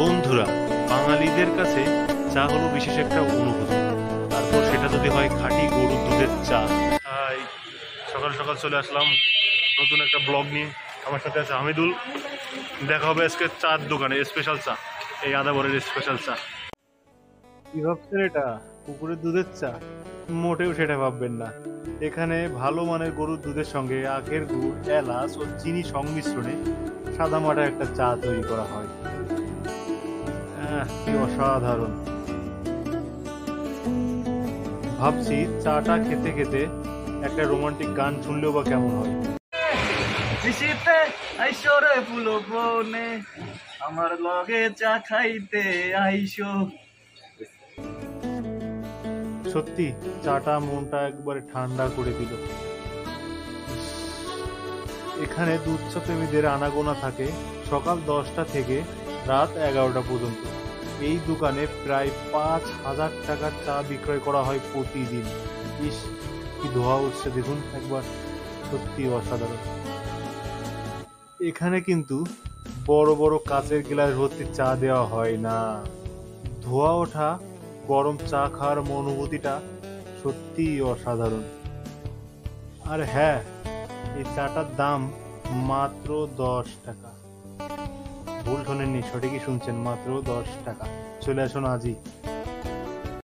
বন্ধুরা, বাঙালিদের কাছে চা হলো বিশেষ একটা অনুভূতি। তারপর সেটা যদি হয় খাঁটি গরুর দুধের চা। তাই সকাল সকাল চলে আসলাম নতুন একটা ব্লগ নিয়ে। আমার সাথে আছে হামিদুল। দেখা হবে আজকে চার দোকানে, স্পেশাল চা, এই আদাবরের স্পেশাল চা। কি ভাবছেন এটা পুকুরের দুধের চা? মোটেও সেটা ভাববেন না। এখানে ভালো মানের গরুর দুধের সঙ্গে আখের গুড়, এলাচ ও চিনি সংমিশ্রণে সাদামাটা একটা চা তৈরি করা হয়। কি অসাধারণ! ভাবছি চাটা খেতে খেতে একটা রোমান্টিক গান শুনলেও বা কেমন হয়। নিশীতে আইসো রে ফুলো বনে, আমার লগে চা খাইতে আইসো। সত্যি চাটা মনটা একবারে ঠান্ডা করে দিল। এখানে দুধ চা প্রেমীদের আনাগোনা থাকে সকাল 10টা থেকে রাত 11টা পর্যন্ত। এই দোকানে প্রায় 5,000 টাকার চা বিক্রয় করা হয় প্রতিদিন। ইস, কি ধোয়া উঠছে দেখুন একবার, সত্যি অসাধারণ। এখানে কিন্তু বড় বড় কাচের গ্লাস ভর্তি চা দেওয়া হয় না। ধোয়া ওঠা গরম চা খাওয়ার অনুভূতিটা সত্যি অসাধারণ। আর হ্যাঁ, এই চাটার দাম মাত্র 10 টাকা। ভুল শোনেননি, সঠিকই শুনছেন, মাত্র 10 টাকা। চলে আসুন আজই।